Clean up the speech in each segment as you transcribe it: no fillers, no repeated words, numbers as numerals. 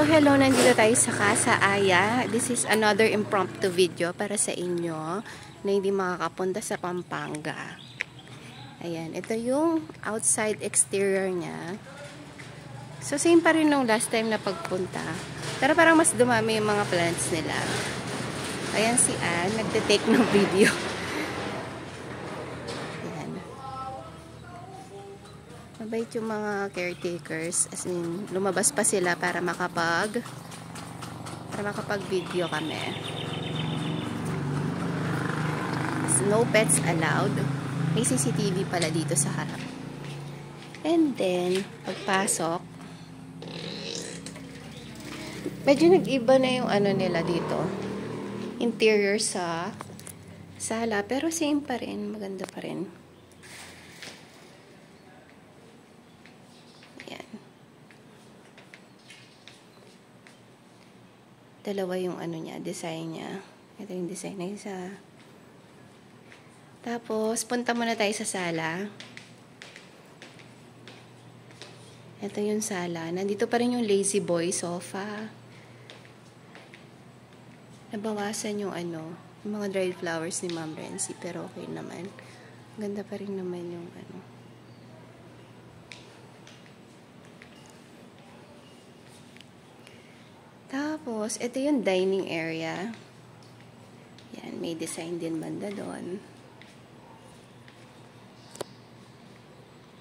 Hello, nandito tayo sa Casa Aya. This is another impromptu video para sa inyo na hindi makakapunta sa Pampanga. Ayan, ito yung outside exterior niya. So, same pa rin nung last time na pagpunta. Pero parang mas dumami yung mga plants nila. Ayan si Ann, nagte-take ng video. Mabait yung mga caretakers, as in, lumabas pa sila para makapag-video kami. No pets allowed. May CCTV pala dito sa harap. And then, pagpasok, medyo nag-iba na yung ano nila dito. Interior sa sala, pero same pa rin, maganda pa rin. Dalawa yung ano niya, design niya. Ito yung design na isa. Tapos, punta muna tayo sa sala. Ito yung sala. Nandito pa rin yung lazy boy sofa. Nabawasan yung ano, yung mga dried flowers ni Ma'am Renzi, pero okay naman. Ganda pa rin naman yung ano. Tapos, ito yung dining area. Yan, may design din banda doon.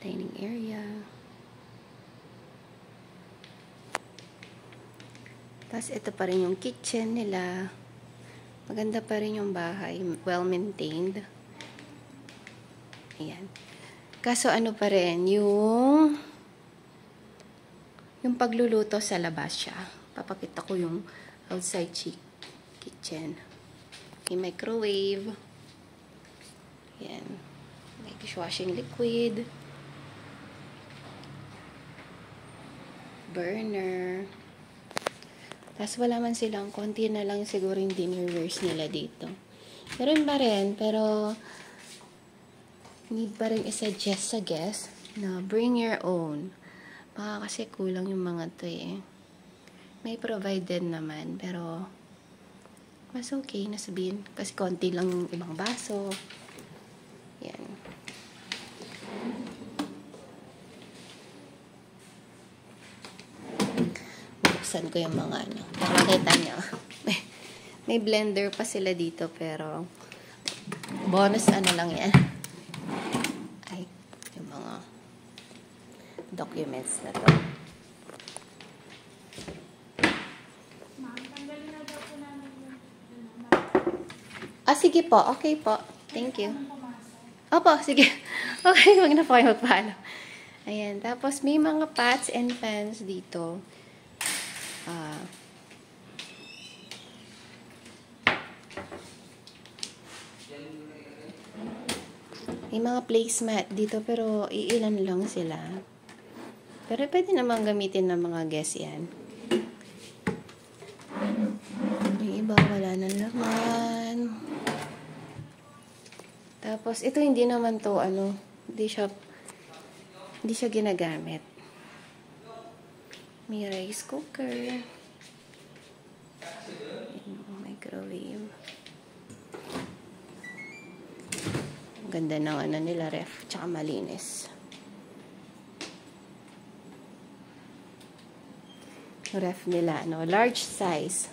Dining area. Tapos, ito pa rin yung kitchen nila. Maganda pa rin yung bahay. Well-maintained. Ayan. Kaso, ano pa rin, yung pagluluto sa labas siya. Papakita ko yung outside kitchen. May microwave. Yan. May dishwashing liquid. Burner. Tapos wala man silang, konti na lang siguro yung dinnerwares nila dito. Meron pa rin, pero need pa rin i-suggest sa guest na bring your own. Baka kasi kulang yung mga to eh. May provided naman, pero mas okay na sabihin. Kasi konti lang yung ibang baso. Yan. Buksan ko yung mga ano. Para makita nyo. May blender pa sila dito, pero bonus ano lang yan. Ay, yung mga documents na to. Sige po. Okay po. Thank you. Opo, sige. Okay, wag na po kayo magpaalam. Ayan. Tapos, may mga pots and pans dito. May mga placemat dito, pero iilan lang sila. Pero pwede naman gamitin ng mga guests yan. Yung iba, wala na naman. Tapos, ito hindi naman to, ano, hindi siya ginagamit. May rice cooker. Microwave. Ganda ng ano nila, ref. Tsaka malinis. Ref nila, ano, large size.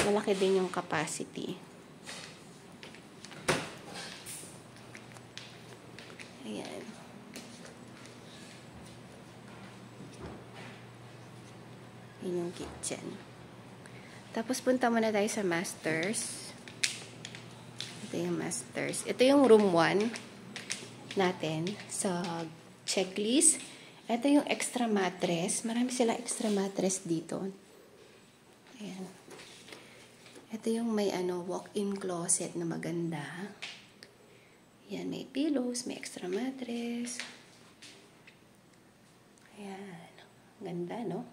Malaki din yung capacity. Ayan. Yun yung kitchen. Tapos punta muna tayo sa masters. Ito yung masters. Ito yung room 1 natin sa checklist. Ito yung extra mattress. Marami silang extra mattress dito. Ayan. Ito yung may ano, walk-in closet na maganda. Ayan, may pillows, may extra mattress. Ayan. Ganda, no?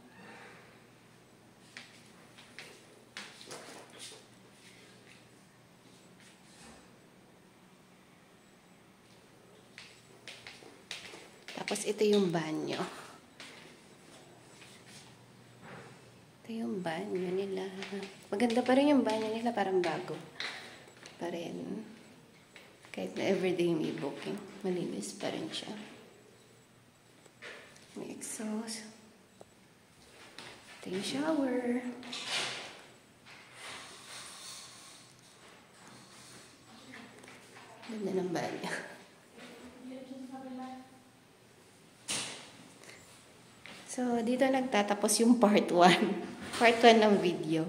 Tapos, ito yung banyo. Ito yung banyo nila. Maganda pa rin yung banyo nila, parang bago pa rin. Kahit na everyday may booking, malinis pa rin siya. May exhaust. Ito yung shower. Ganda ng banyo. So, dito nagtatapos yung part 1. Part 1 ng video.